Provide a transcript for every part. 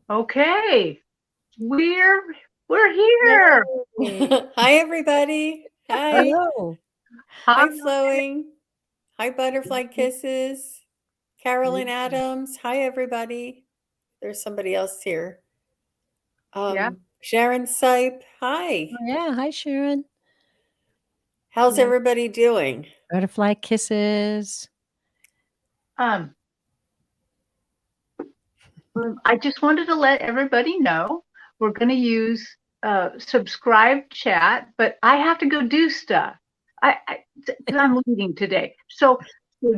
Okay, we're we're here. Yay. Hi, everybody. Hi. Hello. Hi. Hi, Flowing. Hi, Butterfly Kisses. Carolyn Adams. Hi, everybody. There's somebody else here. Yeah, Sharon Sipe. Oh, Hi. yeah. Hi, Sharon. How's yeah. everybody doing? Butterfly kisses. Um, I just wanted to let everybody know we're going to use subscribe chat, but I have to go do stuff. Because I'm leading today. So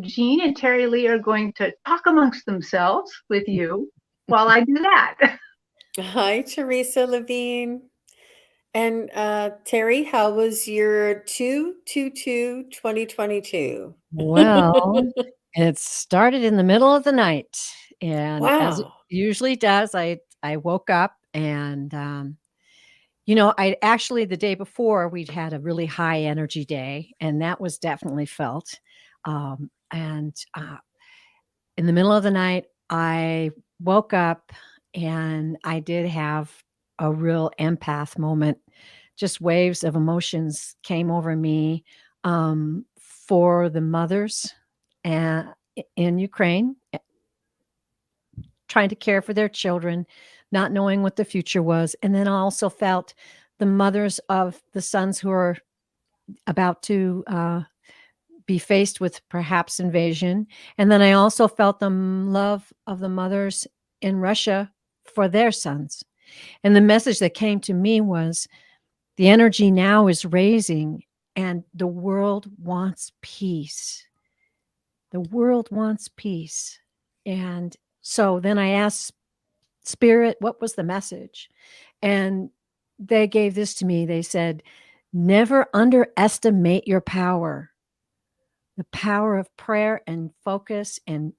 Jean and Terry Lee are going to talk amongst themselves with you while I do that. Hi, Teresa Levine. And Terry, how was your 2/22/2022? Well, it started in the middle of the night. And as it Wow. usually does, I woke up and, I actually, the day before, we'd had a really high energy day, and that was definitely felt. And in the middle of the night, I woke up and I did have a real empath moment. Just waves of emotions came over me for the mothers in Ukraine, trying to care for their children, not knowing what the future was. And then I also felt the mothers of the sons who are about to be faced with perhaps invasion. And then I also felt the love of the mothers in Russia for their sons. And the message that came to me was the energy now is raising and the world wants peace. The world wants peace. And so then I asked Spirit, what was the message? And they gave this to me. They said, never underestimate your power, the power of prayer and focus and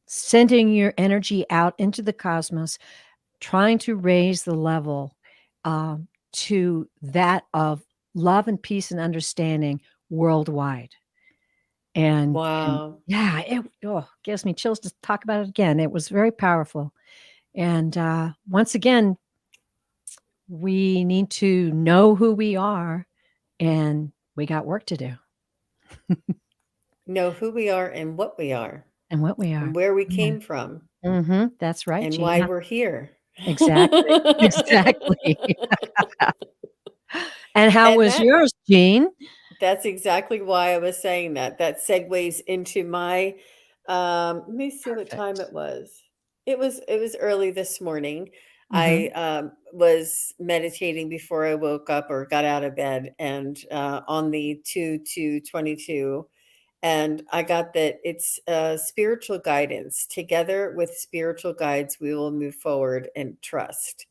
sending your energy out into the cosmos, trying to raise the level to that of love and peace and understanding worldwide. And Wow. yeah, it gives me chills to talk about it again. It was very powerful. And once again, we need to know who we are, and we got work to do. Know who we are and what we are And what we and are. where we Yeah. came from That's right, and why Gina. we're here. Exactly. Exactly. And how And was yours, Jean? that's exactly why I was saying that. That segues into my let me see what time Perfect. it was. It was early this morning. Mhm. I was meditating before I woke up or got out of bed and on the 2/2/22, and I got that it's spiritual guidance. Together with spiritual guides, we will move forward and trust.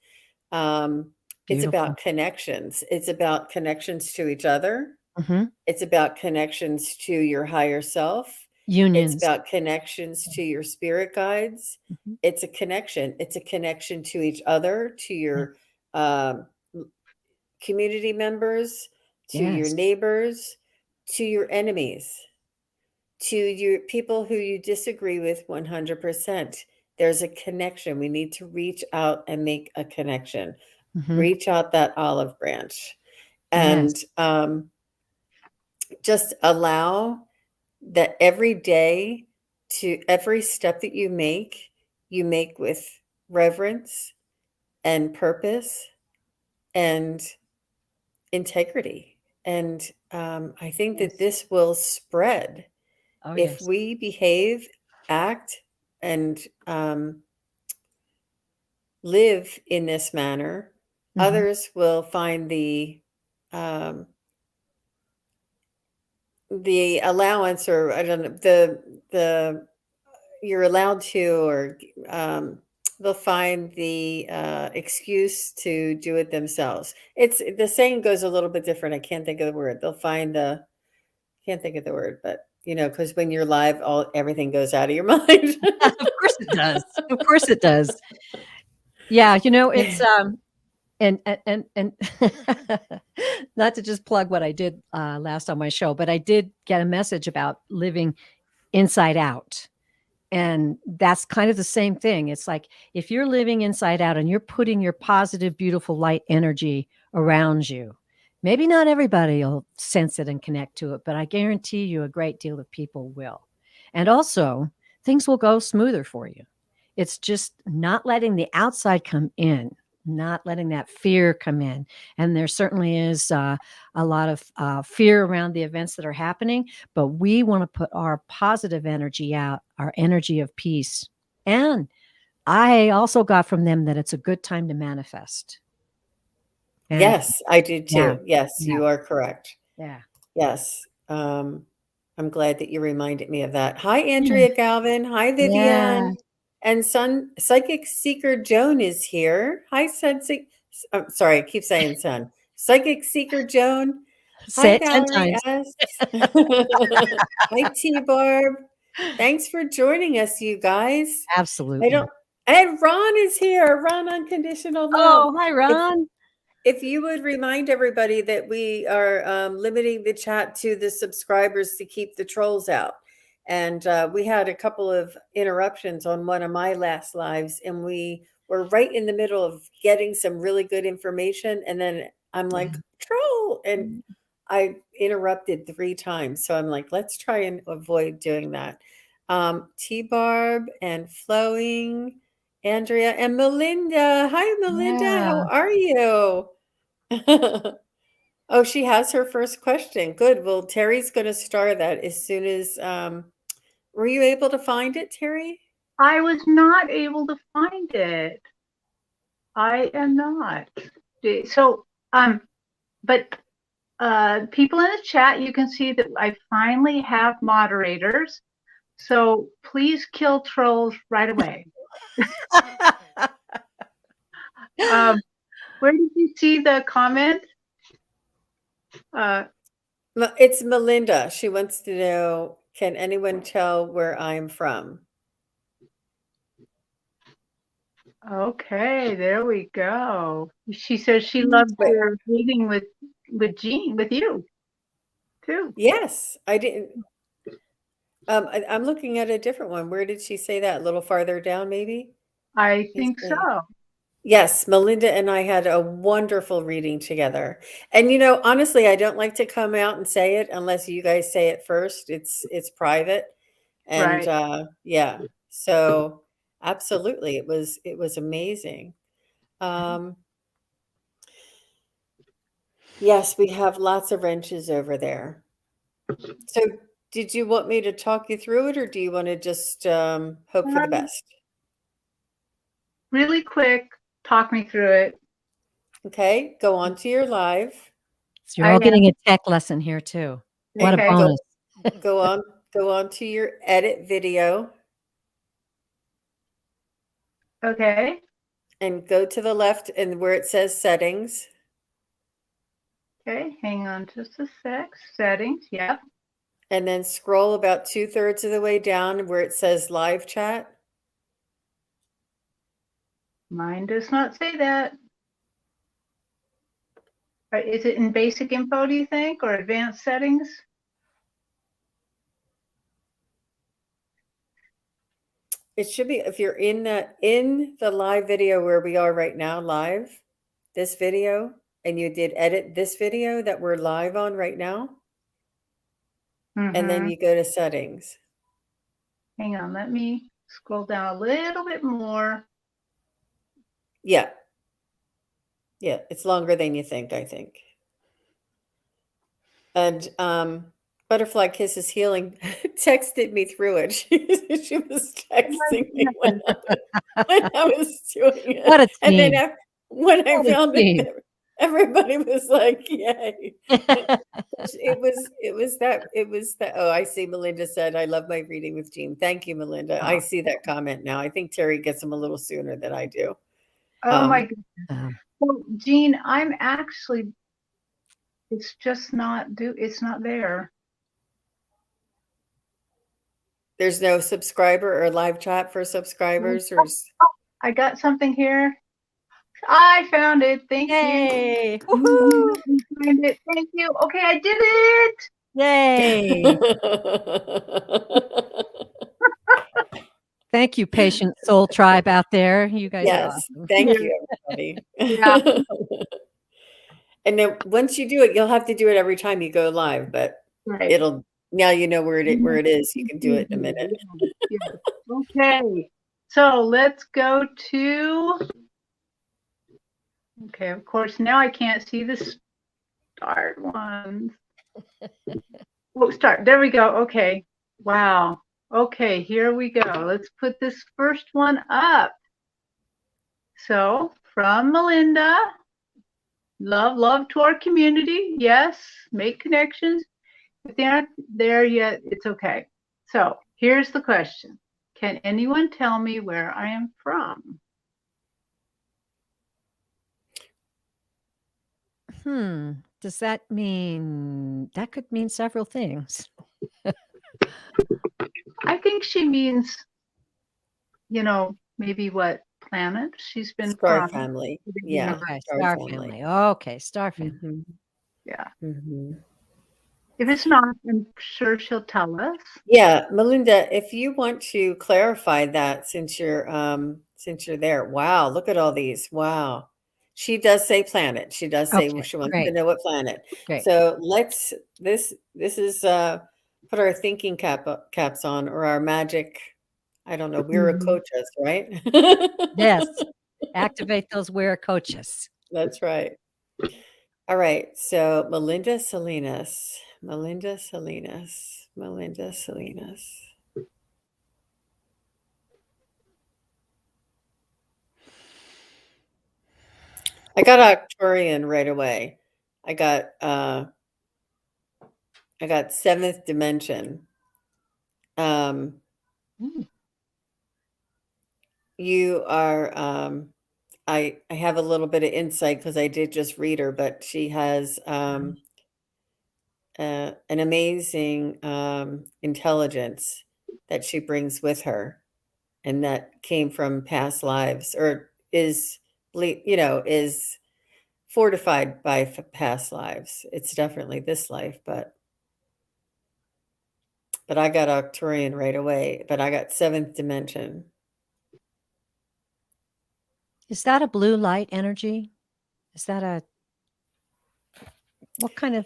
It's Beautiful. about connections. It's about connections to each other. Mhm. It's about connections to your higher self. It's Unions. about connections to your spirit guides. Mhm. It's a connection. It's a connection to each other, to Yeah. your community members, to your Yes. neighbors, to your enemies, to your people who you disagree with 100%. There's a connection. We need to reach out and make a connection. Mhm. Reach out that olive branch Yes. and just allow that every day, to every step that you make with reverence and purpose and integrity. And I think that Yes. this will spread Oh, if yes. we behave, act, and live in this manner. Mhm. Others will find um, the allowance, or I don't know, the you're allowed to, or um, they'll find the excuse to do it themselves. It's the saying goes a little bit different. I can't think of the word. They'll find the can't think of the word, but because when you're live, all everything goes out of your mind. Of course it does. Of course it does. Yeah, it's and not to just plug what I did last on my show, but I did get a message about living inside out. And that's kind of the same thing. It's like if you're living inside out and you're putting your positive, beautiful light energy around you, maybe not everybody will sense it and connect to it, but I guarantee you a great deal of people will. And also, things will go smoother for you. It's just not letting the outside come in, not letting that fear come in. And there certainly is a lot of fear around the events that are happening, but we want to put our positive energy out, our energy of peace. And I also got from them that it's a good time to manifest. And Yes, I do yeah, too. Yes, yeah, you are correct. yeah. Yes. I'm glad that you reminded me of that. Hi, Andrea Galvin. Hi, Yeah. Vivian. And Psychic Seeker Joan is here. Hi, I'm sorry, I keep saying Sun. Psychic Seeker Joan. Say Hi, it 10 Valerie times. S. Hi, T Barb. Thanks for joining us, you guys. Absolutely. And Ron is here. Ron Unconditional Love. Oh, hi, Ron. If you would remind everybody that we are limiting the chat to the subscribers to keep the trolls out. And we had a couple of interruptions on one of my last lives, and we were right in the middle of getting some really good information. And then I'm like, troll. And I interrupted 3 times. So I'm like, let's try and avoid doing that. T Barb and Flowing. Andrea and Melinda. Hi, Melinda. Yeah. How are you? Oh, she has her first question. Good. Well, Terry's going to star that as soon as. Were you able to find it, Terry? I was not able to find it. I am not. So, but people in the chat, you can see that I finally have moderators. So please kill trolls right away. Where did you see the comment? It's Melinda. She wants to know, can anyone tell where I'm from? Okay, there we go. She says she loved your reading with Jean, with you too. Yes, I didn't. I'm looking at a different one. Where did she say that? A little farther down, maybe? I think so. Yes, Melinda and I had a wonderful reading together. And honestly, I don't like to come out and say it unless you guys say it first. It's private. And Right. yeah. So absolutely, it was amazing. Yes, we have lots of wrenches over there. So did you want me to talk you through it, or do you want to just hope for the best? Really quick, talk me through it. Okay, go on to your live. So you're all getting a tech lesson here too. What a bonus. Go on to your edit video. Okay. And go to the left and where it says settings. Okay, hang on just a sec. Settings, yep. And then scroll about 2/3 of the way down where it says live chat. Mine does not say that. Is it in basic info, do you think, or advanced settings? It should be, if you're in the live video where we are right now, live, this video, and you did edit this video that we're live on right now. And then you go to settings. Hang on, let me scroll down a little bit more. Yeah. Yeah, it's longer than you think, I think. And Butterfly Kisses Healing texted me through it. She was texting me when I was doing it. What a team. And then when I found it, everybody was like, yay. It was that. Oh, I see. Melinda said, I love my reading with Jean. Thank you, Melinda. I see that comment now. I think Terry gets them a little sooner than I do. Oh my goodness. Well, Jean, I'm actually, it's just not it's not there. There's no subscriber or live chat for subscribers, or I got something here. I found it. Thank Yay. you. Woohoo. Find it. Thank you. Okay, I did it. Yay. Thank you, patient soul tribe out there. You guys are Yes. awesome. Thank Yeah. you, everybody. Yeah. And then once you do it, you'll have to do it every time you go live, but Right. it'll now you know where it is. You can do it in a minute. Yeah. Okay. So let's go to. Okay. Of course, now I can't see the start ones. Oh, start. There we go. Okay. Wow. Okay. Here we go. Let's put this first one up. So from Melinda. Love to our community. Yes. Make connections. If they aren't there yet, it's okay. So here's the question. Can anyone tell me where I am from? Does that mean that could mean several things? I think she means, maybe what planet she's been Star from. family. Yeah. Okay, Star star family. family. Okay, star family. Mhm. Yeah. Mhm. If it's not, I'm sure she'll tell us. Yeah, Melinda, if you want to clarify that since you're there. Wow, look at all these. Wow. She does say planet. She does say Okay, she wants to great. know what planet. Great. So let's this is put our thinking caps on or our magic, I don't know, we're a Mhm. coaches, right? Yes. Activate those coaches. That's right. All right. So Melinda Salinas. Melinda Salinas. Melinda Salinas. I got Arcturian right away. I got seventh dimension. Mm. You are I have a little bit of insight because I did just read her, but she has an amazing intelligence that she brings with her, and that came from past lives, or is is fortified by past lives. It's definitely this life, but I got Arcturian right away, but I got seventh dimension. Is that a blue light energy? Is that what kind of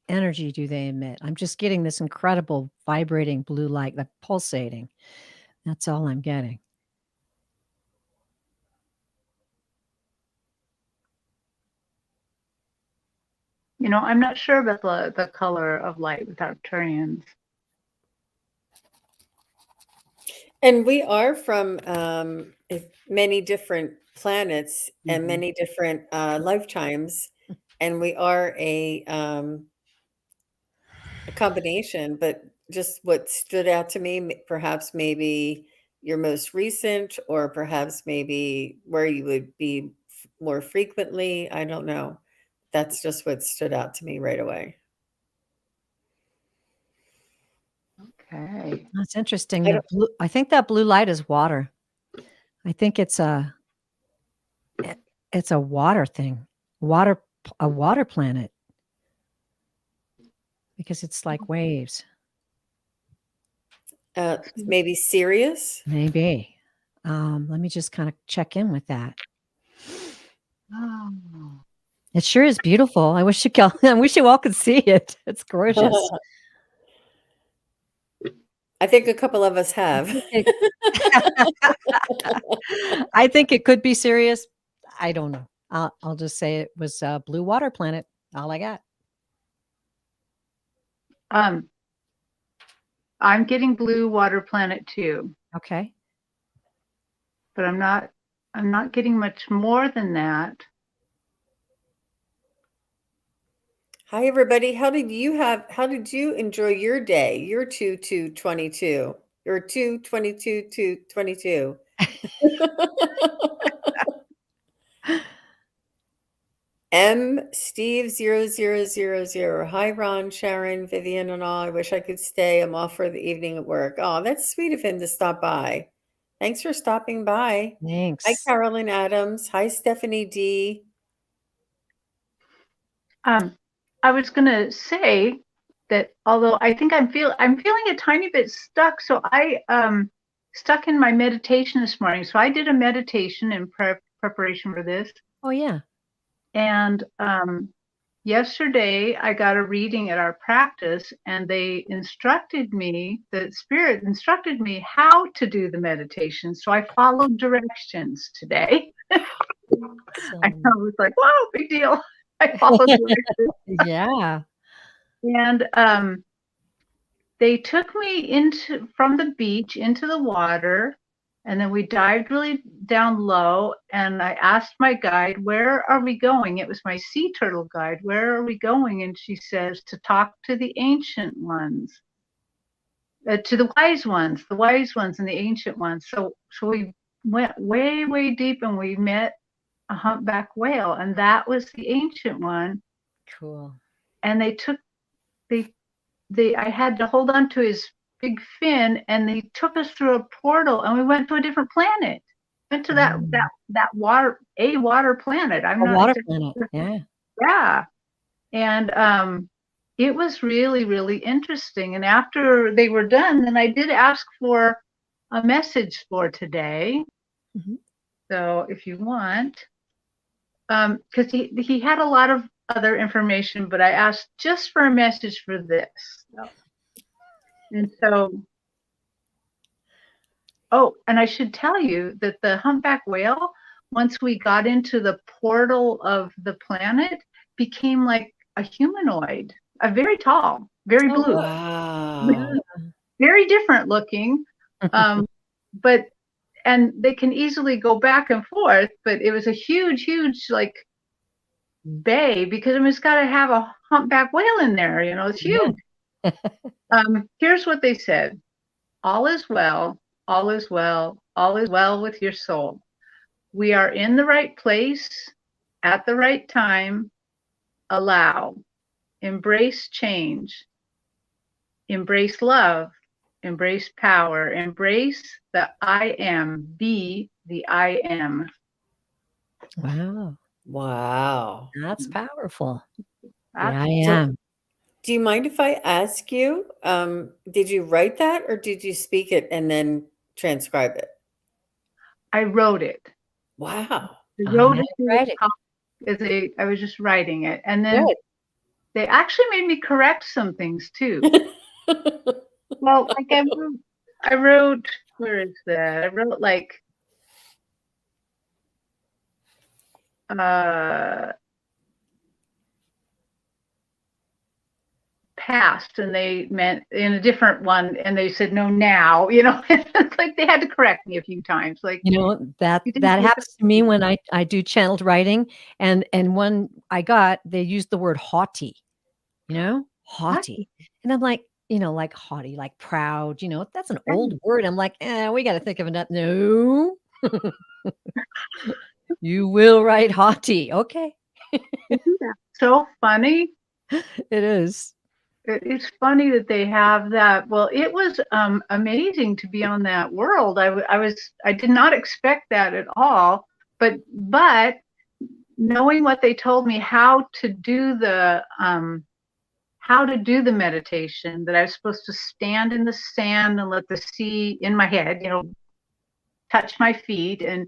energy do they emit? I'm just getting this incredible vibrating blue light, the pulsating. That's all I'm getting. I'm not sure about the color of light with Arcturians. And we are from many different planets and Mhm. many different lifetimes, and we are a combination. But just what stood out to me, perhaps maybe your most recent, or perhaps maybe where you would be more frequently. I don't know. That's just what stood out to me right away. Okay. That's interesting. I don't, I think that blue light is water. I think it's a water thing. A water planet. Because it's like waves. maybe Sirius. Maybe. Let me just kind of check in with that. Oh. It sure is beautiful. I wish you all could see it. It's gorgeous. I think a couple of us have. I think it could be serious. I don't know. I'll just say it was a blue water planet. All I got. I'm getting blue water planet too. Okay. But I'm not getting much more than that. Hi, everybody. How did you enjoy your day? Your 2/2/22. Your 2/22/22. M Steve 0000. Hi, Ron, Sharon, Vivian, and all. I wish I could stay. I'm off for the evening at work. Oh, that's sweet of him to stop by. Thanks for stopping by. Thanks. Hi, Carolyn Adams. Hi, Stephanie D. I was gonna say that although I think I'm feeling a tiny bit stuck, so I stuck in my meditation this morning. So I did a meditation in preparation for this. Oh, yeah. And yesterday I got a reading at our practice, and the spirit instructed me how to do the meditation. So I followed directions today. I was like, wow, big deal. I followed directions. Yeah. And they took me from the beach into the water, and then we dived really down low, and I asked my guide, where are we going? It was my sea turtle guide. Where are we going? And she says, to talk to the ancient ones, to the wise ones and the ancient ones. So we went way, way deep, and we met a humpback whale, and that was the ancient one. Cool. And I had to hold on to his big fin, and they took us through a portal, and we went to a different planet. Went to that water planet. I'm not water exactly planet. Yeah. Yeah. And it was really, really interesting. And after they were done, then I did ask for a message for today. Mm-hmm. So if you want, because he had a lot of other information, but I asked just for a message for this. And so, and I should tell you that the humpback whale, once we got into the portal of the planet, became like a humanoid, very tall, very blue. Wow. Very different looking. And they can easily go back and forth, but it was a huge, huge, like, bay, because it's got to have a humpback whale in there, it's huge. Here's what they said. All is well, all is well, all is well with your soul. We are in the right place at the right time. Allow, embrace change, embrace love, embrace power, embrace the I am, be the I am. Wow. Wow. That's powerful. That's, I am. Do you mind if I ask you, did you write that, or did you speak it and then transcribe it? I wrote it. Wow. I wrote it. I was just writing it. And then they actually made me correct some things too. Well, like I wrote, where is that? I wrote like, past, and they meant in a different one, and they said no now, it's like they had to correct me a few times, like, that happens to me when I do channeled writing, and one I got, they used the word haughty, haughty, and I'm like, like haughty, like proud, that's an old word. I'm like, we got to think of it. No. You will write haughty. Okay. Isn't that so funny? It is. It's funny that they have that. Well, it was amazing to be on that world. I did not expect that at all, but knowing what they told me, how to do the meditation, that I was supposed to stand in the sand and let the sea in my head, touch my feet, and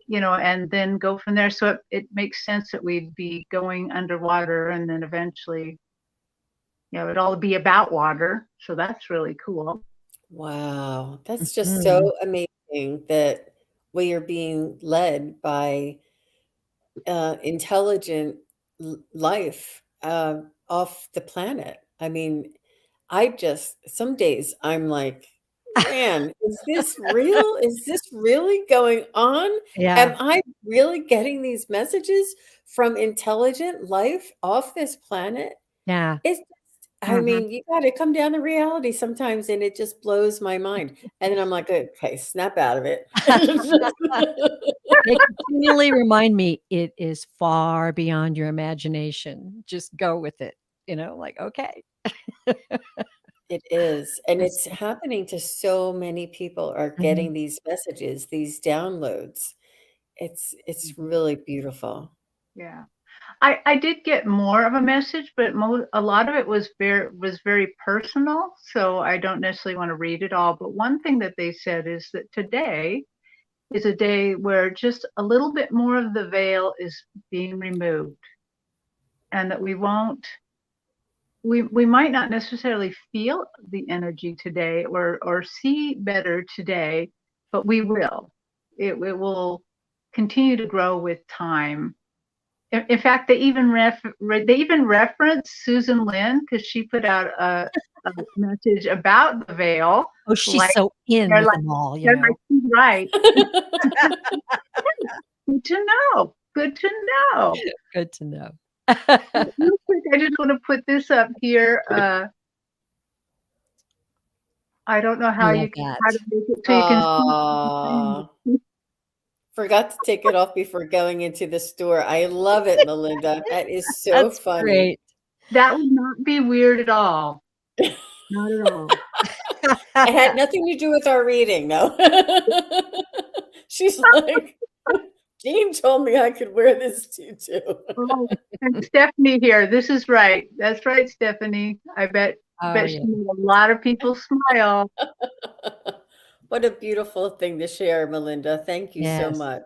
and then go from there. So it makes sense that we'd be going underwater, and then eventually, it'd all be about water. So that's really cool. Wow. That's just so amazing that we are being led by intelligent life off the planet. I mean, some days I'm like, man, is this real? Is this really going on? Yeah. Am I really getting these messages from intelligent life off this planet? Yeah. I mean, you got to come down to reality sometimes, and it just blows my mind. And then I'm like, okay, snap out of it. They continually remind me it is far beyond your imagination. Just go with it. Like, okay. It is. And it's happening to so many people are getting these messages, these downloads. It's really beautiful. Yeah. I did get more of a message, but a lot of it was very personal, so I don't necessarily want to read it all. But one thing that they said is that today is a day where just a little bit more of the veil is being removed, and that we might not necessarily feel the energy today or see better today, but we will. It will continue to grow with time. In fact, they even reference Susan Lin, because she put out a message about the veil. Oh, she's Like, so in they're with like, them all, you they're know. like, she's right. Good to know. Good to know. Good to know. Real quick, I just want to put this up here. I don't know how I you love can that. how to make it so you can Aw. see. Forgot to take it off before going into the store. I love it, Melinda. That is so That's funny. great. That would not be weird at all. Not at all. It had nothing to do with our reading, no. She's like, Jean told me I could wear this tutu. Oh, and Stephanie here. This is right. That's right, Stephanie. I bet Oh, she yeah. made a lot of people smile. What a beautiful thing to share, Melinda. Thank you so Yes. much.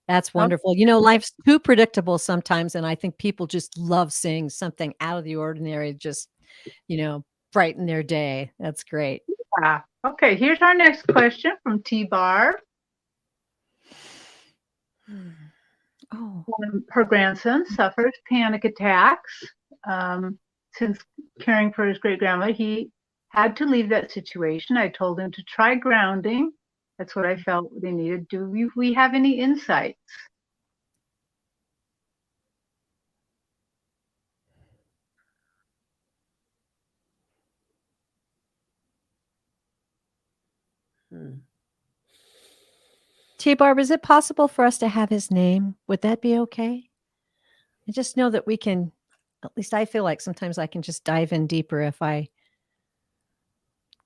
That's wonderful. You know, life's too predictable sometimes, and I think people just love seeing something out of the ordinary, just, you know, brighten their day. That's great. Yeah. Okay, here's our next question from T-Bar. Oh, Her grandson suffers panic attacks. Since caring for his great-grandmother, he had to leave that situation. I told him to try grounding. That's what I felt they needed. Do we have any insights? T-Barb, is it possible for us to have his name? Would that be okay? I just know that we can, at least I feel like sometimes I can just dive in deeper if I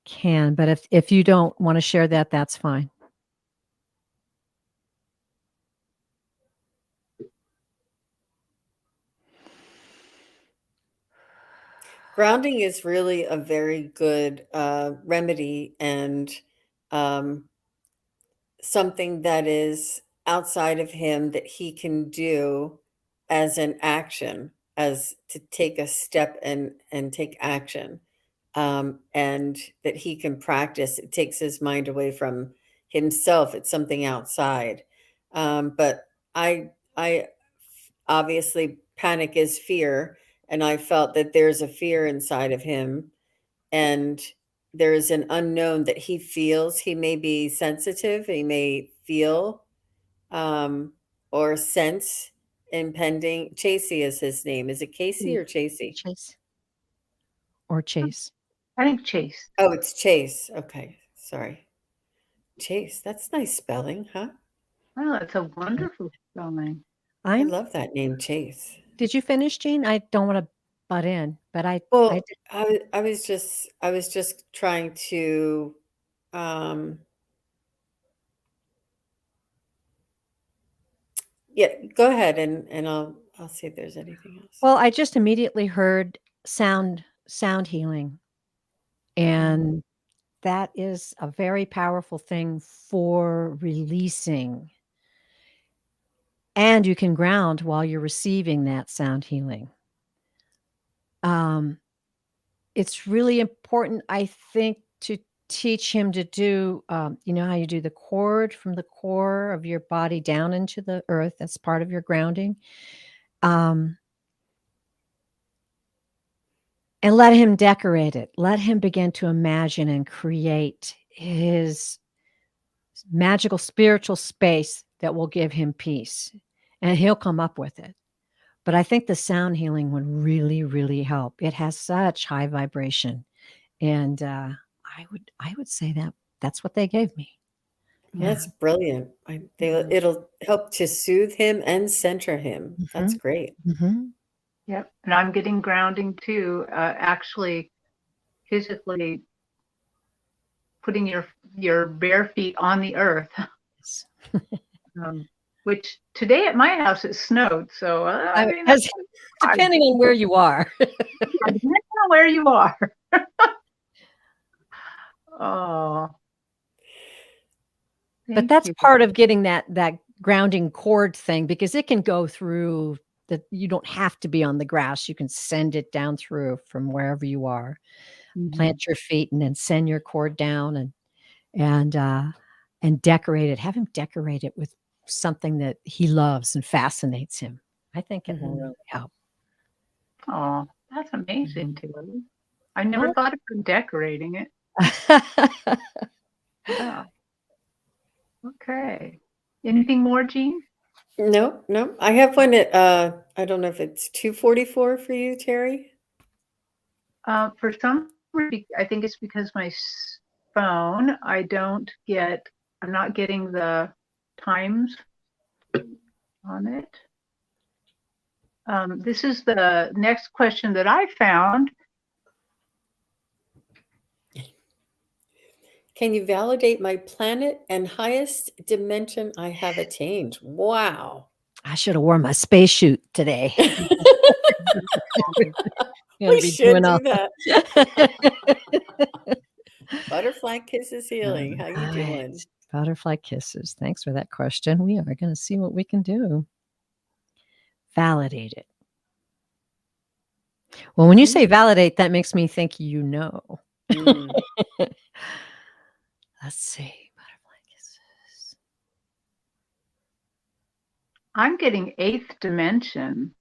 can, but if you don't want to share that, that's fine. Grounding is really a very good remedy and um, something that is outside of him that he can do as an action, as to take a step and take action, and that he can practice. It takes his mind away from himself. It's something outside. But I obviously panic is fear, and I felt that there's a fear inside of him, and there is an unknown that he feels. He may be sensitive. He may feel um, or sense impending. Chasey is his name. Is it Casey or Chasey? Chase or Chase. I think Chase. Oh, it's Chase. Okay, sorry. Chase. That's nice spelling, huh? Oh, that's a wonderful spelling. I I'm love that name, Chase. Did you finish, Jean? I don't want to butt in, but I Well, did. I was just trying to yeah, go ahead and I'll see if there's anything else. Well, I just immediately heard sound healing, and that is a very powerful thing for releasing. And you can ground while you're receiving that sound healing. It's really important, I think, to teach him to do, you know how you do the cord from the core of your body down into the earth. That's part of your grounding. And let him decorate it. Let him begin to imagine and create his magical spiritual space that will give him peace. And he'll come up with it. But I think the sound healing would really, really help. It has such high vibration. And I would say that that's what they gave me. Well, that's brilliant. It'll help to soothe him and center him. That's great. Mm-hmm. Yep. And I'm getting grounding too, actually physically putting your bare feet on the earth. Yes. which today at my house it snowed. So I mean, depending on where you are. depending on where you are. Oh. But that's part of getting that grounding cord thing, because it can go through you don't have to be on the grass. You can send it down through from wherever you are. Plant your feet and then send your cord down and decorate it. Have him decorate it with something that he loves and fascinates him. I think it will really help. Oh, that's amazing, Tilly. I never thought of decorating it. Yeah. Okay. Anything more, Jean? No. I have one at I don't know if it's 2:44 for you, Terry. For some reason, I think it's because my phone, I'm not getting the times on it. This is the next question that I found. Can you validate my planet and highest dimension I have attained? Wow. I should have worn my spacesuit today. We should do that. Butterfly Kisses Healing. How you doing? Butterfly Kisses. Thanks for that question. We are going to see what we can do. Validate it. Well, when you say validate, that makes me think you know. Let's see. Butterfly Kisses. I'm getting 8th dimension.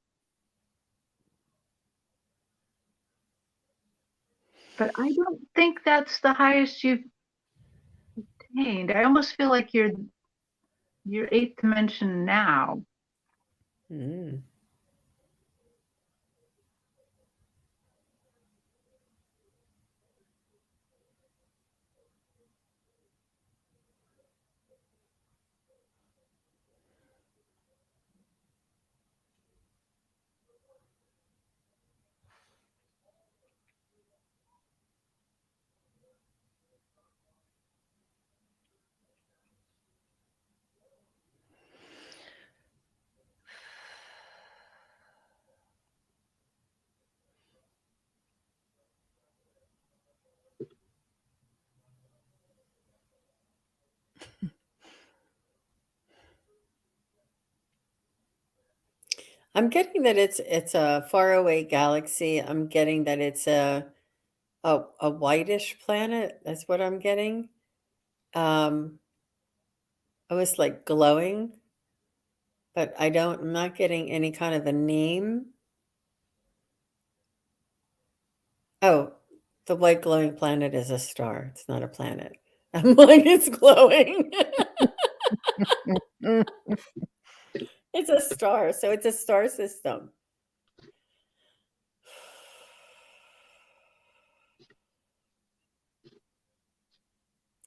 But I don't think that's the highest you've attained. I almost feel like you're 8th dimension now. I'm getting that it's a faraway galaxy. I'm getting that it's a whitish planet. That's what I'm getting. Almost like glowing, but I'm not getting any kind of a name. Oh, the white glowing planet is a star. It's not a planet. I'm like, it's glowing. It's a star, so it's a star system.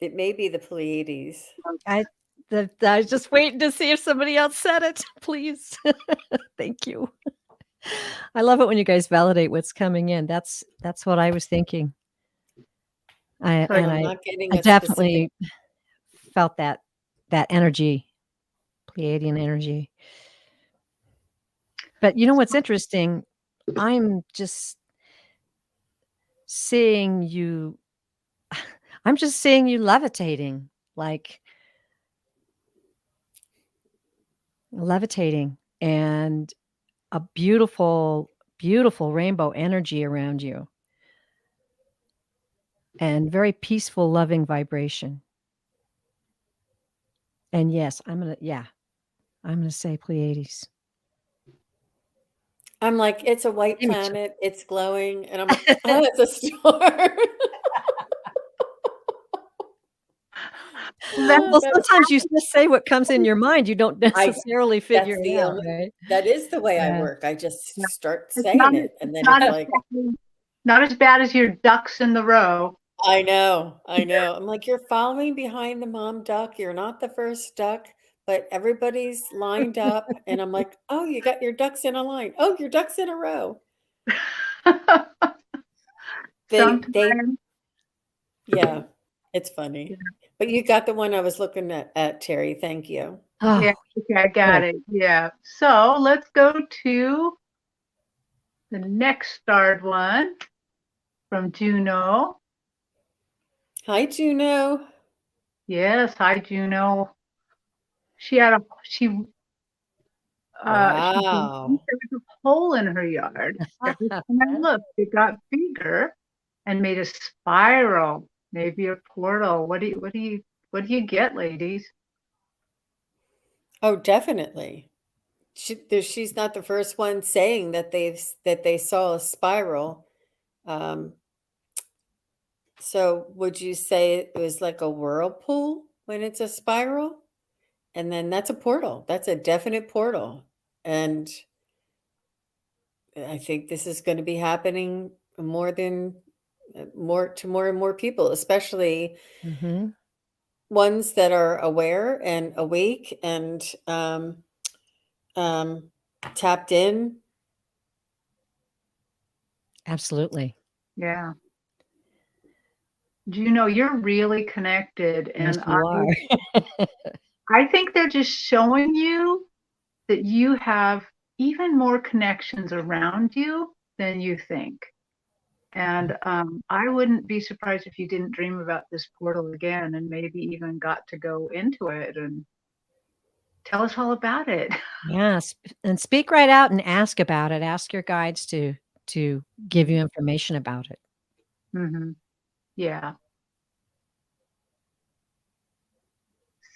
It may be the Pleiades. I was just waiting to see if somebody else said it. Please. Thank you. I love it when you guys validate what's coming in. That's what I was thinking. I definitely felt that energy, Pleiadian energy. But you know what's interesting? I'm just seeing you. I'm just seeing you levitating, and a beautiful, beautiful rainbow energy around you, and very peaceful, loving vibration. And yes, I'm gonna say Pleiades. I'm like, it's a white planet. It's glowing, and I'm like, oh, it's a star. Well, sometimes you just say what comes in your mind. You don't necessarily figure it out, right? That is the way I work. I just start saying it, and then it's like, not as bad as your ducks in the row. I know. I'm like, you're following behind the mom duck. You're not the first duck, but everybody's lined up, and I'm like, oh, you got your ducks in a line. Oh, your ducks in a row. Yeah, it's funny. But you got the one I was looking at, Terry. Thank you. Oh, Yeah, okay, I got it. Yeah. So let's go to the next starred one from Juno. Hi, Juno. Yes, hi Juno. She had a she she believed Wow. there was a hole in her yard. Every time I looked, it got bigger and made a spiral, maybe a portal. What do you get, ladies? Oh, definitely. She's not the first one saying that they saw a spiral. Um, so would you say it was like a whirlpool when it's a spiral? And then that's a portal. That's a definite portal. And I think this is going to be happening more than more to more and more people, especially hmm ones that are aware and awake and um, tapped in. absolutely. Yeah. Juno, you're really connected, Yes, and you are. I think they're just showing you that you have even more connections around you than you think. And I wouldn't be surprised if you didn't dream about this portal again and maybe even got to go into it and tell us all about it. Yes, and speak right out and ask about it. Ask your guides to give you information about it. Hmm. Yeah.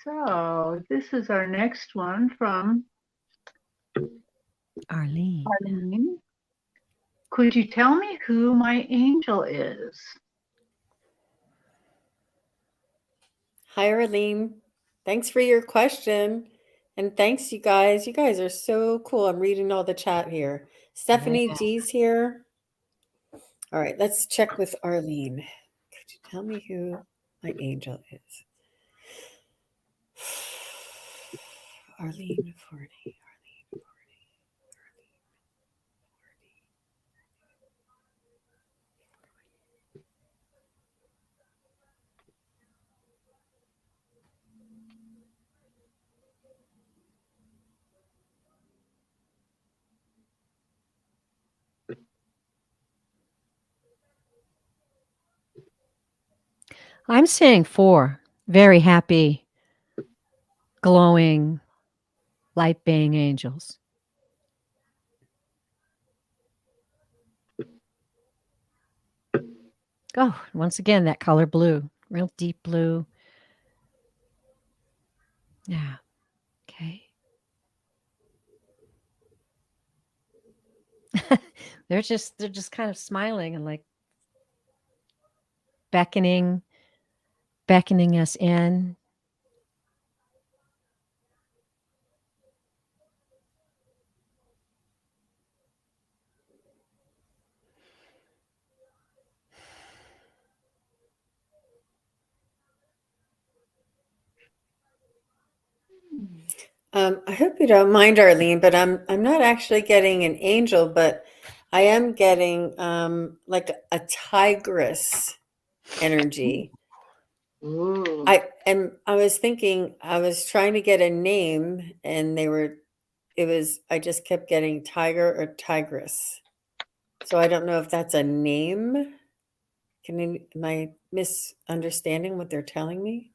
So this is our next one from Arlene. Arlene. Could you tell me who my angel is? Hi, Arlene. Thanks for your question. And thanks, you guys. You guys are so cool. I'm reading all the chat here. Yeah. Stephanie G's here. All right, let's check with Arlene. Could you tell me who my angel is? Arlene Forney. I'm seeing 4 very happy, glowing, light being angels. Oh, once again, that color blue, real deep blue. Yeah. Okay. They're just kind of smiling and like beckoning us in. I hope you don't mind, Arlene, but I'm not actually getting an angel, but I am getting like a tigress energy. Ooh. I was thinking I was trying to get a name and I just kept getting tiger or tigress. So I don't know if that's a name. Am I misunderstanding what they're telling me?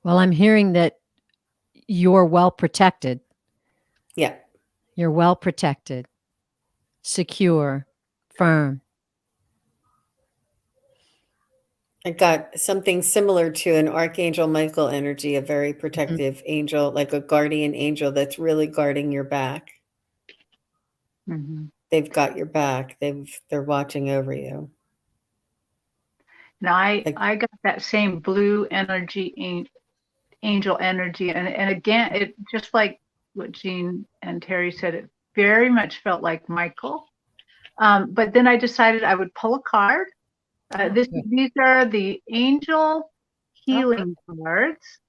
Well, I'm hearing that you're well protected. Yeah. You're well protected, secure, firm. I got something similar to an Archangel Michael energy, a very Mhm. protective angel, like a guardian angel that's really guarding your back. Mhm. They've got your back. They're watching over you. Now Like, I got that same blue energy, angel energy, and again, it just like what Jean and Terry said, it very much felt like Michael. But then I decided I would pull a card. Oh, good. These are the angel Oh, healing cards,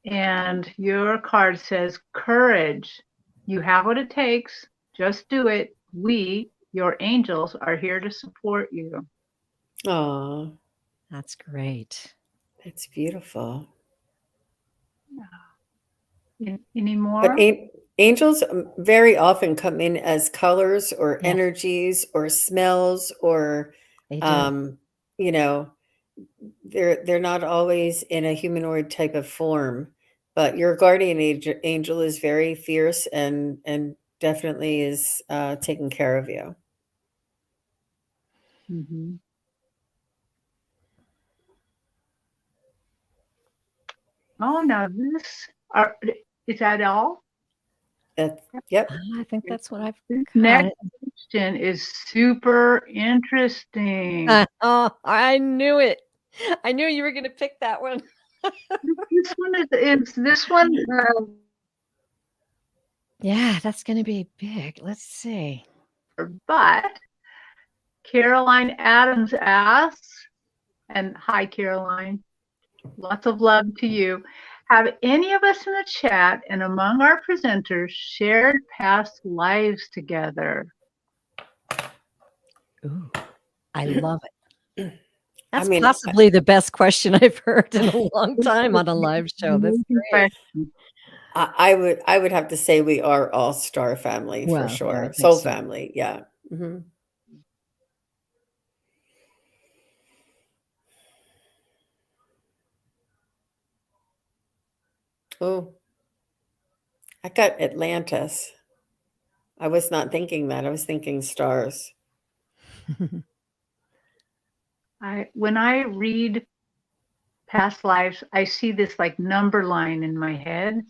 and your card says courage. You have what it takes. Just do it. We, your angels, are here to support you. Oh, That's great. that's beautiful. Any But more? angels very often come in as colors or Yes, energies or smells or, they do. you know, they're not always in a humanoid type of form. But your guardian angel is very fierce and definitely is taking care of you. Mm-hmm. Oh, now is that all? Yep. I think that's what I've This got. next question is super interesting. Oh, I knew it. I knew you were going to pick that one. This one is this one, Yeah, that's going to be big. Let's see. but Caroline Adams asks, and hi, Caroline, lots of love to you. Have any of us in the chat and among our presenters shared past lives together? Ooh, I love it. I That's mean, possibly the best question I've heard in a long time on a live show. That's Amazing great. question. I would have to say we are all star family for Well, yeah, I sure. think Soul so. family, yeah. Hmm. Oh, I got Atlantis. I was not thinking that. I was thinking stars. When I read past lives, I see this like number line in my head.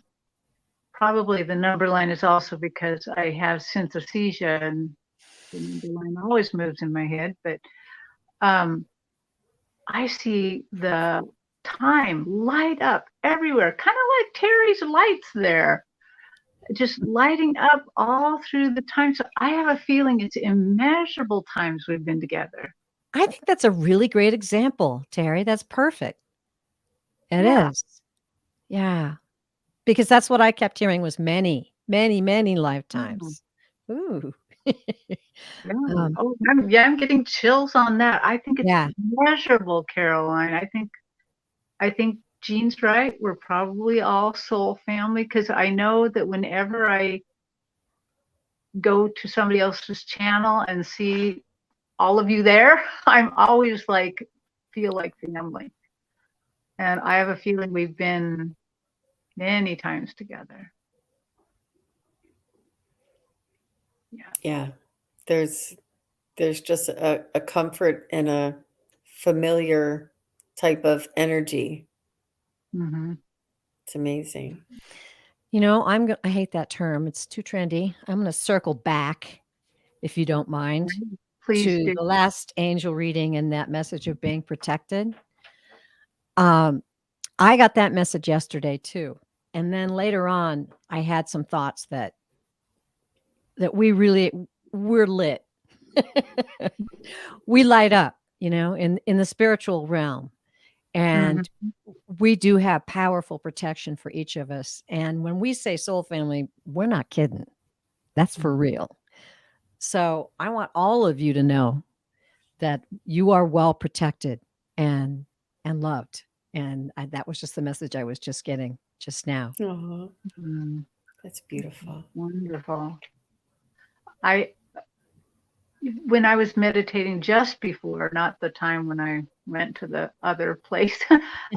Probably the number line is also because I have synesthesia and the number line always moves in my head. But I see the time light up everywhere, kind of like Terry's lights there, just lighting up all through the time. So I have a feeling it's immeasurable times we've been together. I think that's a really great example, Terry. That's perfect. It Yeah. is. Yeah. Because that's what I kept hearing was many, many, many lifetimes. Ooh. Yeah. Um, Oh, I'm getting chills on that. I think it's yeah. measurable, Caroline. I think Jean's right. We're probably all soul family because I know that whenever I go to somebody else's channel and see all of you there, I'm always like feel like family. And I have a feeling we've been many times together. Yeah. Yeah. There's just a comfort and a familiar type of energy. Mm-hmm. It's amazing. You know, I hate that term. It's too trendy. I'm going to circle back, if you don't mind, Please to do. the last angel reading and that message of being protected. I got that message yesterday too. And then later on, I had some thoughts that we're lit. We light up, in the spiritual realm. And we do have powerful protection for each of us. And when we say soul family, we're not kidding. That's for real. So I want all of you to know that you are well protected and loved. And that was just the message I was just getting just now. Oh, Mm, that's beautiful. wonderful. When I was meditating just before, not the time when I went to the other place,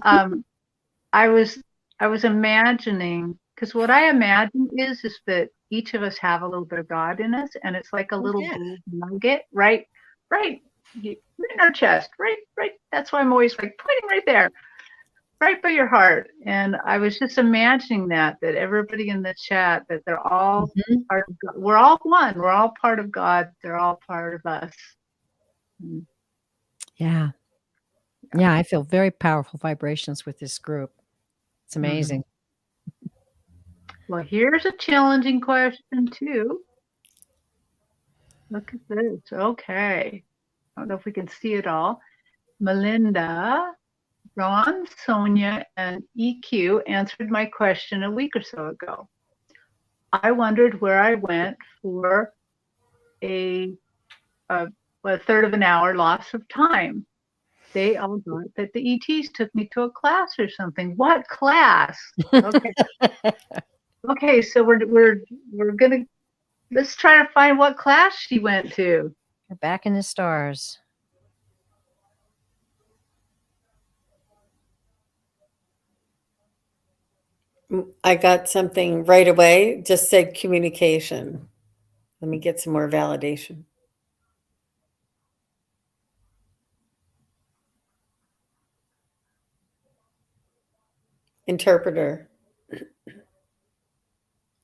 I was imagining, because what I imagine is that each of us have a little bit of God in us, and it's like a little Yeah. gold nugget, right in our chest, right. That's why I'm always like pointing right there, right by your heart. And I was just imagining that everybody in the chat, that they're all Mhm. part of God. We're all one. We're all part of God. They're all part of us. Yeah. Yeah. I feel very powerful vibrations with this group. It's amazing. Well, here's a challenging question too. Look at this. Okay. I don't know if we can see it all. Melinda, Ron, Sonia, and EQ answered my question a week or so ago. I wondered where I went for a third of an hour loss of time. they all thought that the ETs took me to a class or something. What class? Okay. Okay, so we're gonna let's try to find what class she went to. You're back in the stars. I got something right away. Just said communication. Let me get some more validation. Interpreter.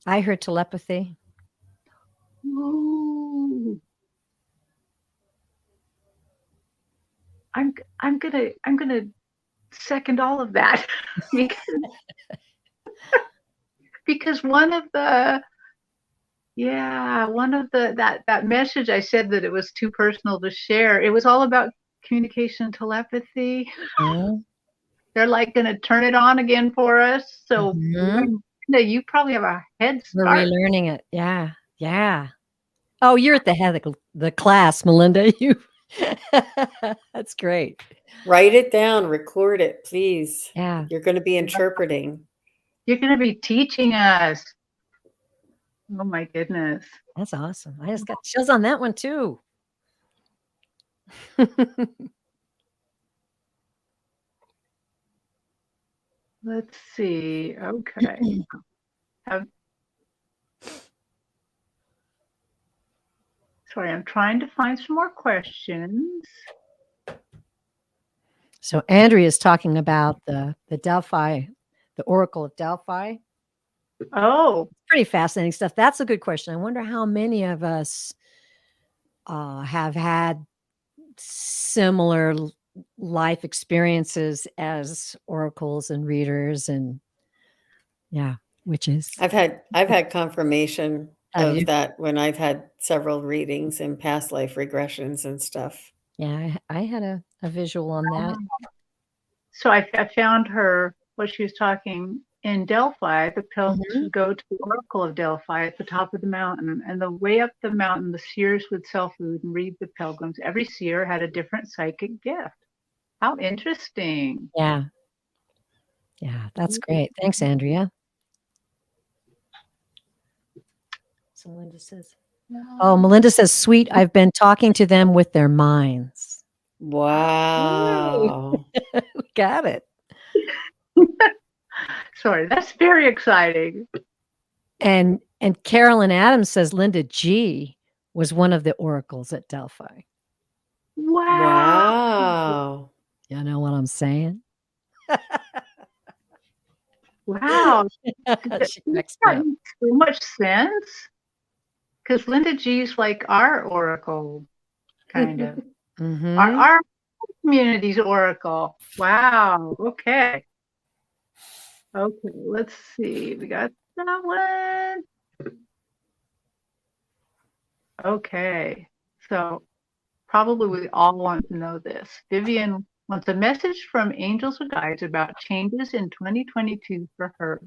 I heard telepathy. Ooh. I'm gonna second all of that because one of the that message I said that it was too personal to share. It was all about communication telepathy. Mhm. They're like gonna turn it on again for us. So Mhm. you probably have a head We're start. relearning it. Yeah. Yeah. Oh, you're at the head of the class, Melinda. You That's great. Write it down, record it, please. Yeah. You're going to be interpreting. You're gonna be teaching us. Oh my goodness. That's awesome. I just got chills on that one too. Let's see. Okay. Sorry, I'm trying to find some more questions. So Andrea is talking about the Delphi, the Oracle of Delphi. Oh, Pretty fascinating stuff. That's a good question. I wonder how many of us have had similar life experiences as oracles and readers and witches. I've had confirmation Have of you? that when I've had several readings and past life regressions and stuff. Yeah, I had a visual on that. so I found her what she was talking in Delphi. The pilgrims Mhm. would go to the Oracle of Delphi at the top of the mountain, and the way up the mountain, the seers would sell food and read the pilgrims. Every seer had a different psychic gift. How interesting! Yeah. Yeah, that's great. Thanks, Andrea. So Melinda says, oh, Melinda says, sweet. I've been talking to them with their minds. Wow. We got it. Sorry, that's very exciting. And Carolyn Adams says Linda G was one of the oracles at Delphi. Wow! Wow. You know what I'm saying? Wow! She cracks me That up. makes so much sense. Because Linda G's like our oracle, kind of. Mhm. Our community's oracle. Wow. Okay. Okay. Let's see. We got that one. Okay. So probably we all want to know this. Vivian wants a message from angels or guides about changes in 2022 for her.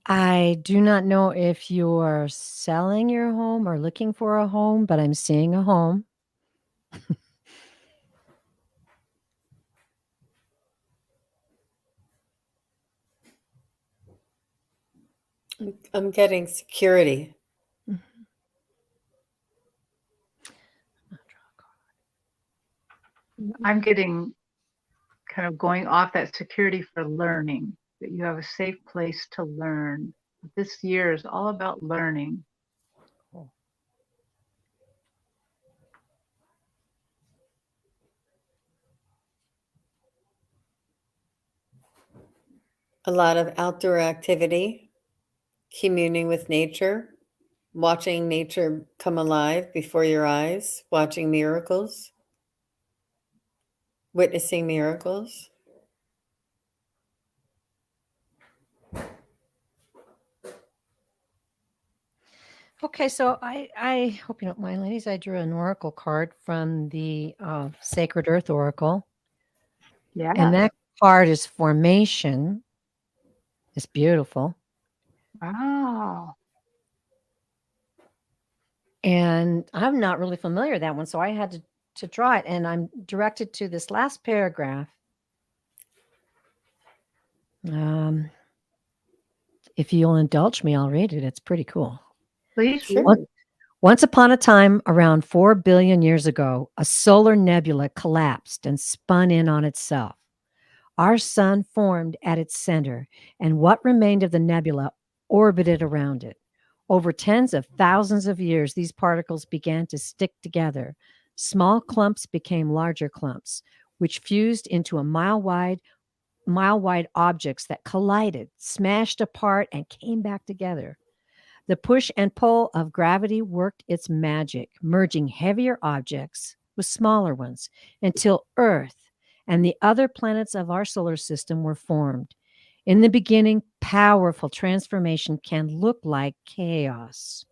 I do not know if you're selling your home or looking for a home, but I'm seeing a home. I'm getting security. I'm getting kind of going off that security for learning, that you have a safe place to learn. This year is all about learning. A lot of outdoor activity, communing with nature, watching nature come alive before your eyes, watching miracles, witnessing miracles. Okay, so I hope you don't mind, ladies. I drew an oracle card from the Sacred Earth Oracle, Yeah. and that card is formation. It's beautiful, Wow. and I'm not really familiar with that one, so I had to draw it, and I'm directed to this last paragraph. If you'll indulge me, I'll read it. It's pretty cool. Please. Sure. Once upon a time, around 4 billion years ago, a solar nebula collapsed and spun in on itself. Our sun formed at its center, and what remained of the nebula orbited around it. Over tens of thousands of years, these particles began to stick together. Small clumps became larger clumps, which fused into a mile-wide objects that collided, smashed apart, and came back together. The push and pull of gravity worked its magic, merging heavier objects with smaller ones until Earth and the other planets of our solar system were formed. In the beginning, powerful transformation can look like chaos.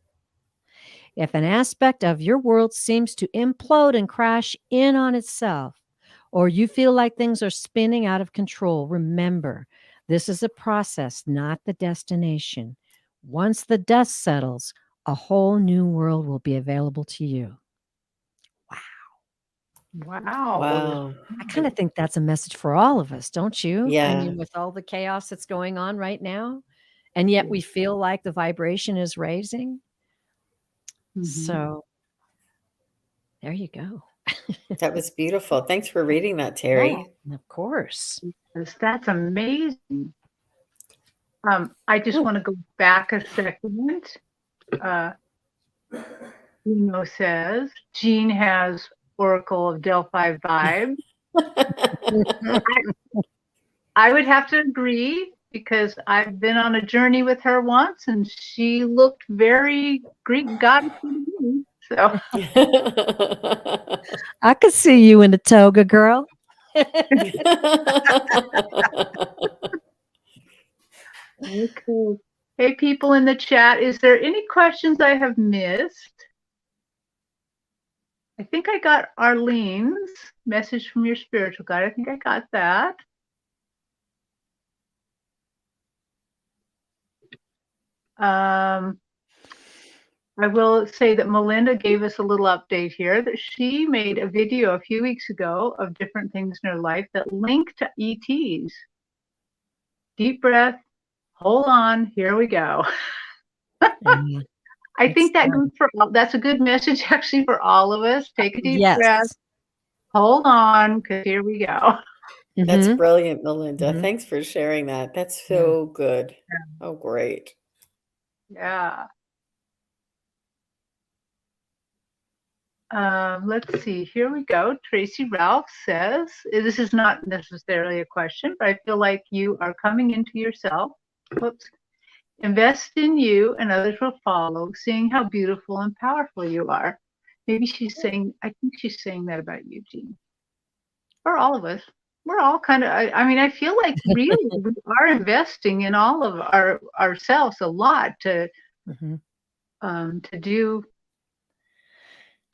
If an aspect of your world seems to implode and crash in on itself, or you feel like things are spinning out of control, remember, this is a process, not the destination. Once the dust settles, a whole new world will be available to you. Wow. Wow. I kind of think that's a message for all of us, don't you? I Yeah. mean, with all the chaos that's going on right now, and yet we feel like the vibration is raising. Mhm. So there you go. That was beautiful. Thanks for reading that, Terry. Oh, of course. Yes, that's amazing. I just want to go back a second. Dino says Jean has Oracle of Delphi vibe. I would have to agree because I've been on a journey with her once, and she looked very Greek goddess to me. So I could see you in a toga, girl. okay. Hey, people in the chat, is there any questions I have missed? I think I got Arlene's message from your spiritual guide. I think I got that. I will say that Melinda gave us a little update here that she made a video a few weeks ago of different things in her life that link to ETs. Deep breath, hold on, here we go. I think that goes for that's a good message actually for all of us. Take a deep breath, hold on, because here we go. That's brilliant, Melinda. Mhm. Thanks for sharing that. That's so good. Yeah. Oh, great. Yeah. Let's see, here we go. Tracy Ralph says, this is not necessarily a question, but I feel like you are coming into yourself. Whoops. Invest in you and others will follow, seeing how beautiful and powerful you are. Maybe she's saying, I think she's saying that about you, Jean. Or all of us. We're all kind of, I mean, I feel like really we are investing in all of ourselves a lot to do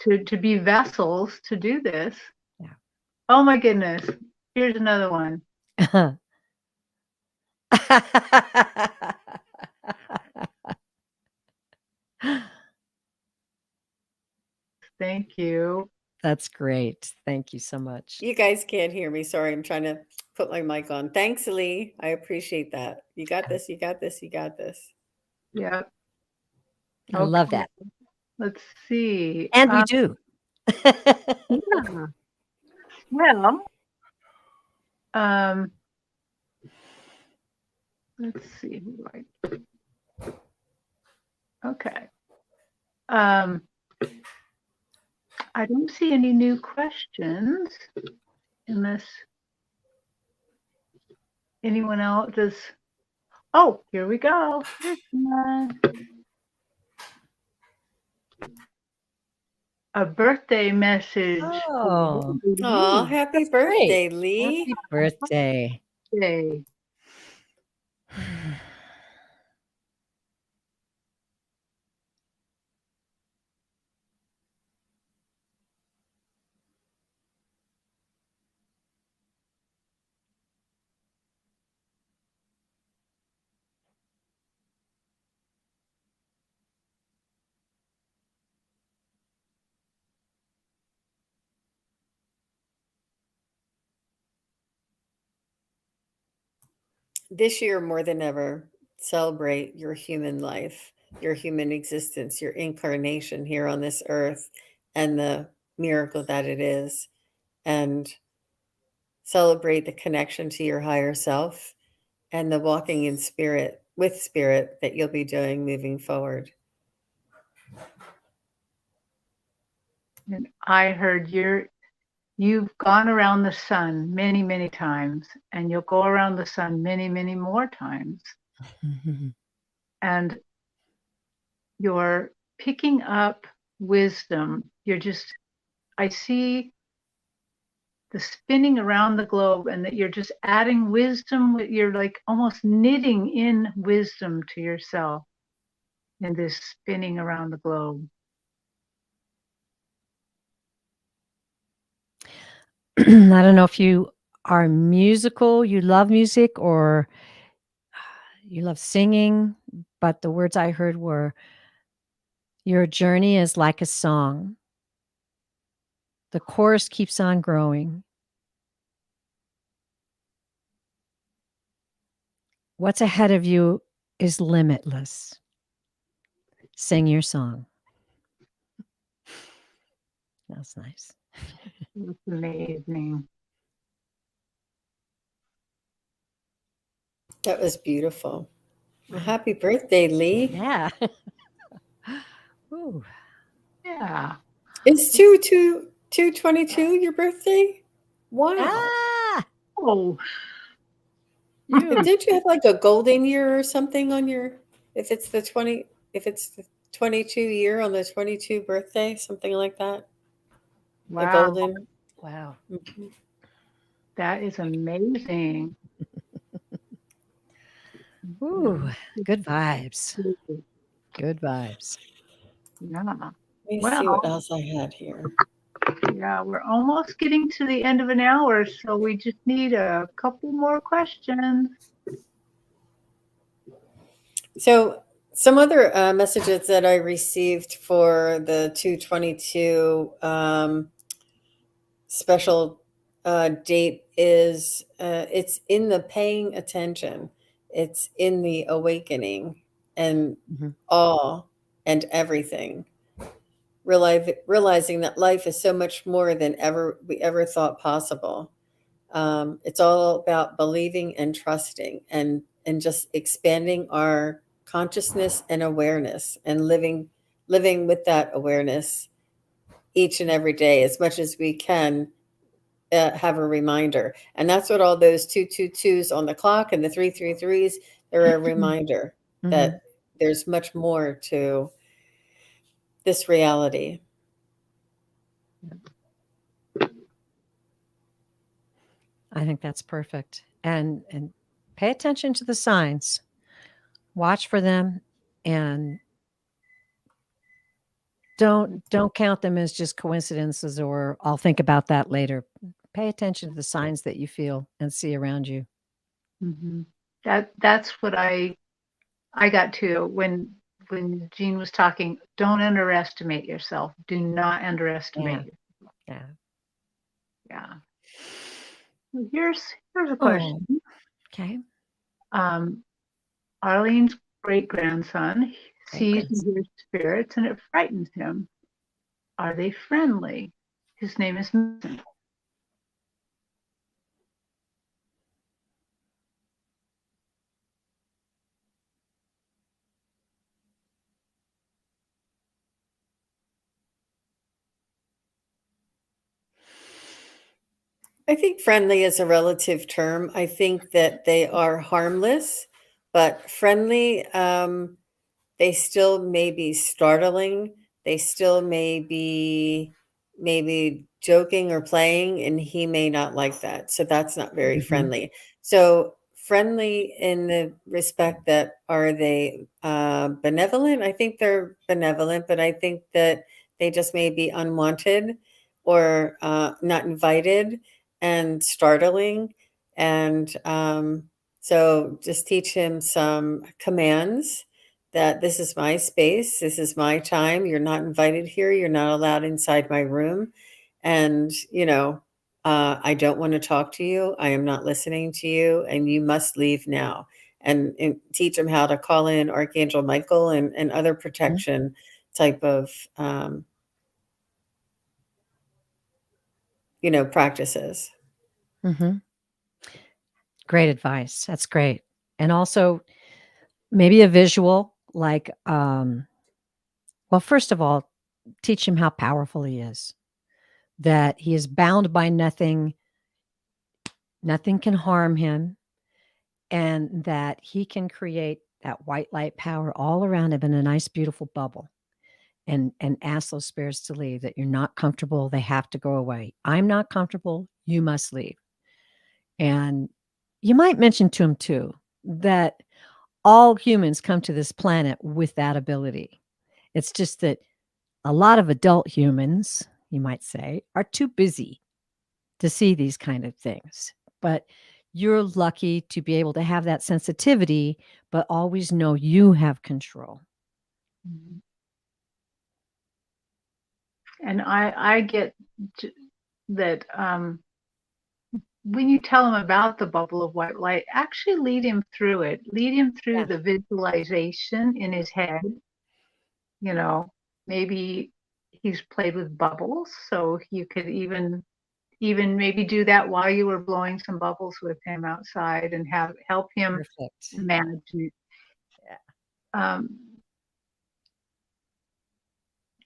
to be vessels to do this. Yeah. Oh my goodness. Here's another one. Thank you. That's great. Thank you so much. You guys can't hear me. Sorry, I'm trying to put my mic on. Thanks, Lee. I appreciate that. You got this. You got this. You got this. Yeah. I love that. Let's see. And we do. Yeah. Well, let's see. Okay. I don't see any new questions unless anyone else does. Oh, here we go. Here's one. A birthday message. Oh, Oh, happy that's great. birthday, Lee. Happy birthday. Birthday. This year, more than ever, celebrate your human life, your human existence, your incarnation here on this earth, and the miracle that it is. And celebrate the connection to your higher self and the walking in spirit with spirit that you'll be doing moving forward. And I heard you've gone around the sun many, many times, and you'll go around the sun many, many more times. And you're picking up wisdom. I see the spinning around the globe, and that you're just adding wisdom. You're like almost knitting in wisdom to yourself in this spinning around the globe. I don't know if you are musical, you love music, or you love singing, but the words I heard were, your journey is like a song. The chorus keeps on growing. What's ahead of you is limitless. Sing your song. That's nice. It's amazing. That was beautiful. Well, happy birthday, Lee. Yeah. Ooh. Yeah. Is 2/22 your birthday? Wow. Ah! Oh, Did you have like a golden year or something on your, if it's the 22 year on the 22 birthday, something like that? The wow. golden. Wow. Mhm. That is amazing. Ooh, good vibes. Good vibes. Yeah. Let me see Well, what else I had here. yeah, we're almost getting to the end of an hour, so we just need a couple more questions. So some other messages that I received for the 2/22 special date is it's in the paying attention, it's in the awakening and Mhm. awe and everything. Realizing that life is so much more than we ever thought possible. It's all about believing and trusting and just expanding our consciousness and awareness and living with that awareness each and every day as much as we can. Have a reminder, and that's what all those 222s on the clock and the 333s, they're a reminder Mhm. that there's much more to this reality. I think that's perfect. And pay attention to the signs. Watch for them, and don't count them as just coincidences or I'll think about that later. Pay attention to the signs that you feel and see around you. Mm-hmm. That's what I got to when Jean was talking. Don't underestimate yourself. Do not underestimate. Yeah. Yeah. Well, here's a Oh, question. okay. Arlene's great grandson sees and Great-grandson. hears spirits, and it frightens him. Are they friendly? His name is Mason. I think friendly is a relative term. I think that they are harmless, but friendly. They still may be startling. They still may be maybe joking or playing, and he may not like that. So that's not very friendly. So friendly in the respect that, are they benevolent? I think they're benevolent, but I think that they just may be unwanted or not invited and startling. And so just teach him some commands that this is my space, this is my time, you're not invited here, you're not allowed inside my room. And, I don't want to talk to you, I am not listening to you, and you must leave now. And teach them how to call in Archangel Michael and other protection type of, practices. Mm-hmm. Great advice. That's great. And also maybe a visual like, well, first of all, teach him how powerful he is, that he is bound by nothing, nothing can harm him, and that he can create that white light power all around him in a nice, beautiful bubble. And ask those spirits to leave, that you're not comfortable, they have to go away. I'm not comfortable, you must leave. And you might mention to him too that all humans come to this planet with that ability. It's just that a lot of adult humans, you might say, are too busy to see these kind of things. But you're lucky to be able to have that sensitivity, but always know you have control. And I get that when you tell him about the bubble of white light, actually lead him through it. Lead him through the visualization in his head. Maybe he's played with bubbles, so you could even maybe do that while you were blowing some bubbles with him outside and help him Perfect. manage it.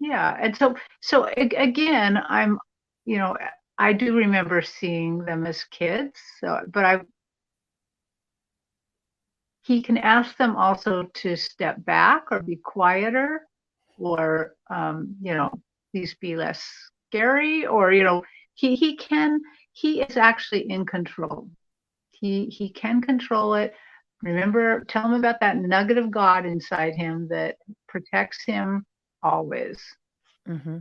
Yeah. And so again, I do remember seeing them as kids, but he can ask them also to step back or be quieter, or please be less scary, or he is actually in control. He can control it. Remember, tell him about that nugget of God inside him that protects him always. Mm-hmm.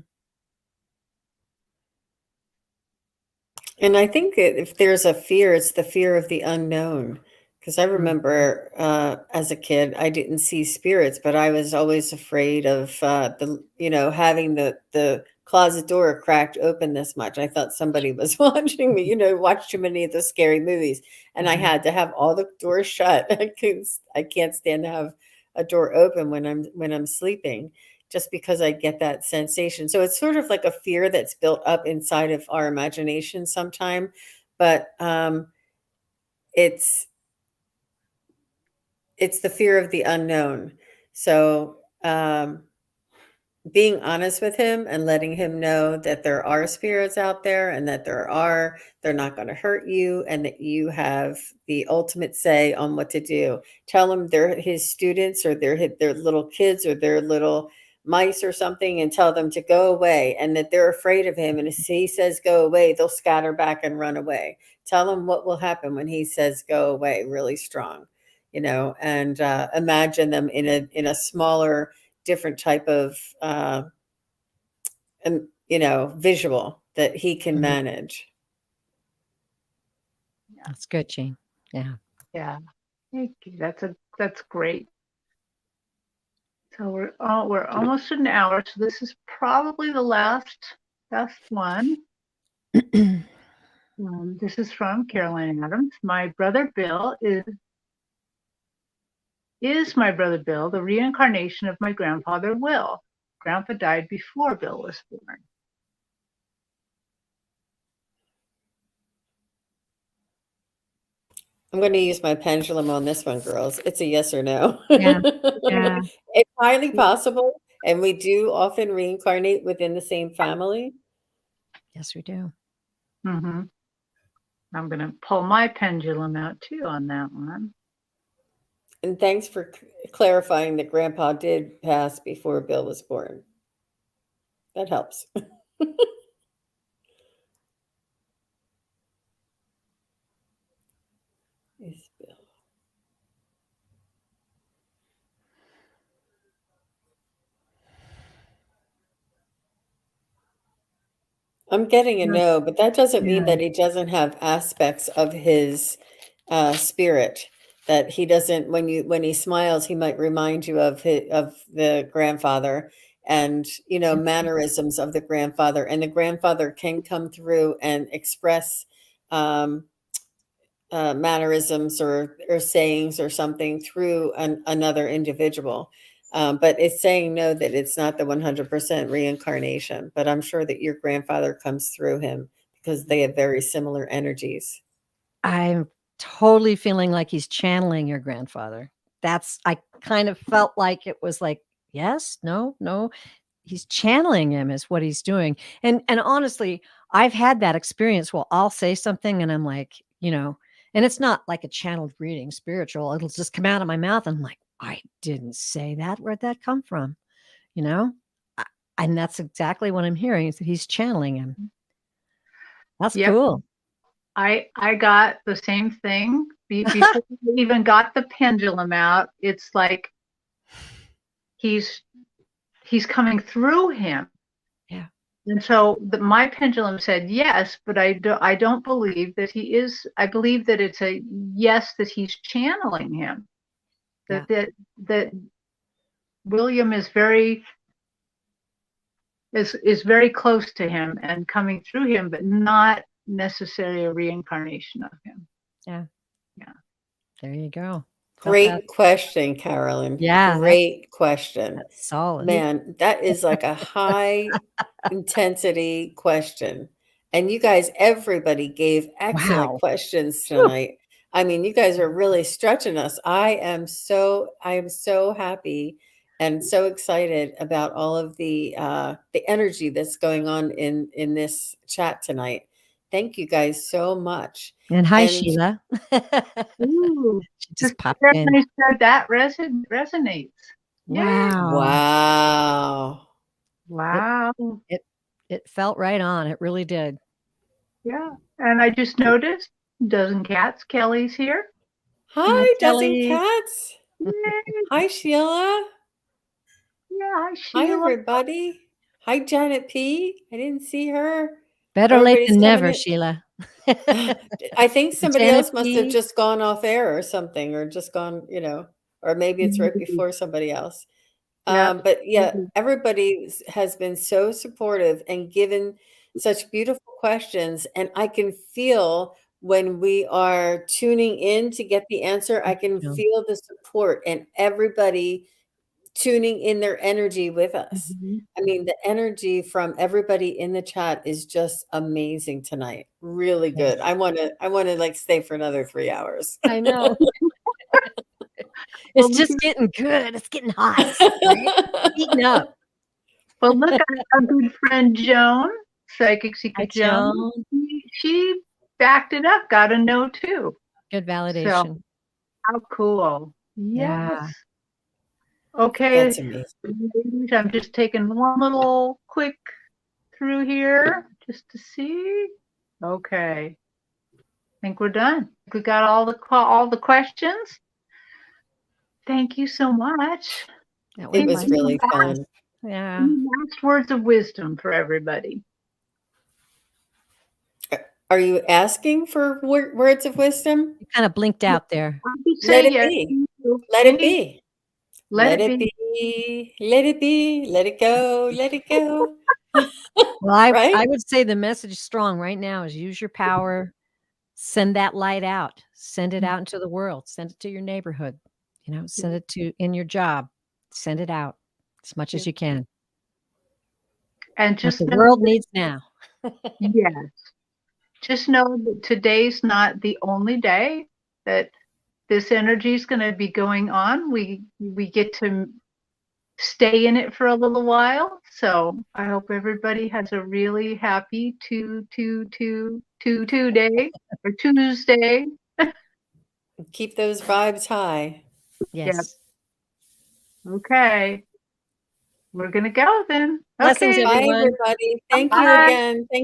And I think that if there's a fear, it's the fear of the unknown. Because I remember as a kid, I didn't see spirits, but I was always afraid of having the closet door cracked open this much. I thought somebody was watching me. Watched too many of the scary movies, and I had to have all the doors shut. I can't stand to have a door open when I'm sleeping, just because I get that sensation. So it's sort of like a fear that's built up inside of our imagination sometime, but it's the fear of the unknown. So being honest with him and letting him know that there are spirits out there, and that they're not going to hurt you, and that you have the ultimate say on what to do. Tell him they're his students, or they're little kids, or they're little mice or something, and tell them to go away, and that they're afraid of him. And if he says go away, they'll scatter back and run away. Tell them what will happen when he says go away really strong, and imagine them in a smaller, different type of visual that he can manage. That's good, Jean. Yeah. Yeah. Thank you. That's great. So we're almost at an hour. So this is probably the last one. This is from Caroline Adams. My brother Bill is my brother Bill, the reincarnation of my grandfather Will. Grandpa died before Bill was born. I'm going to use my pendulum on this one, girls. It's a yes or no. Yeah. Yeah. It's highly possible, and we do often reincarnate within the same family. Yes, we do. Mm-hmm. I'm going to pull my pendulum out too on that one. And thanks for clarifying that Grandpa did pass before Bill was born. That helps. Is Bill. I'm getting a no, but that doesn't mean that he doesn't have aspects of his spirit that he doesn't. When he smiles, he might remind you of the grandfather, and mannerisms of the grandfather, and the grandfather can come through and express mannerisms or sayings or something through another individual. But it's saying no, that it's not the 100% reincarnation. But I'm sure that your grandfather comes through him because they have very similar energies. I'm totally feeling like he's channeling your grandfather. I kind of felt like it was like, yes, no, no. He's channeling him is what he's doing. And honestly, I've had that experience. Well, I'll say something and I'm like, and it's not like a channeled reading, spiritual. It'll just come out of my mouth. And I'm like, I didn't say that. Where'd that come from? And that's exactly what I'm hearing is that he's channeling him. That's cool. I got the same thing before we even got the pendulum out. It's like he's coming through him. Yeah. And so my pendulum said yes, but I don't believe that he is. I believe that it's a yes, that he's channeling him. That William is very close to him and coming through him, but not necessarily a reincarnation of him. Yeah. There you go. Great question, Carolyn. Yeah. Great question. That's solid. Man, that is like a high intensity question. And you guys, everybody gave excellent questions tonight. I mean, you guys are really stretching us. I am so happy and so excited about all of the energy that's going on in this chat tonight. Thank you guys so much. And hi, Sheila. Ooh, she just popped in. That resonates. Wow. Wow. It felt right on. It really did. Yeah. And I just noticed Dozen Cats, Kelly's here. Hi, Dozen Cats. Hi, Sheila. Yeah, hi, Sheila. Hi, everybody. Hi, Janet P. I didn't see her. Better late than never, Sheila. I think somebody else must have just gone off air or something, or just gone, or maybe it's right before somebody else. But yeah, everybody has been so supportive and given such beautiful questions. And I can feel when we are tuning in to get the answer, I can feel the support and everybody tuning in their energy with us. I mean, the energy from everybody in the chat is just amazing tonight. Really good. I want to like stay for another 3 hours. I know. It's just getting good. It's getting hot. Right? Heating up. Well, look at our good friend Joan, Psychic Secret Joan. She backed it up, got a no too. Good validation. So, how cool. Yes. Yeah. Okay. That's amazing. I'm just taking one little quick through here just to see. Okay. I think we're done. We got all the questions. Thank you so much. It was really fun. Yeah. Last words of wisdom for everybody. Are you asking for words of wisdom? You kind of blinked out there. Let it be. Let it be. Let it be. Let it be. Let it go. Let it go. Well, I would say the message is strong right now is use your power. Send that light out. Send it out into the world. Send it to your neighborhood. Send it in your job. Send it out as much as you can. And just what the world needs now. Yes. Just know that today's not the only day that this energy is going to be going on. We get to stay in it for a little while. So I hope everybody has a really happy day or Tuesday. Keep those vibes high. Yes. Okay. We're going to go then. Blessings, Okay. Bye, everyone. everybody. Thank you Bye. again. Thank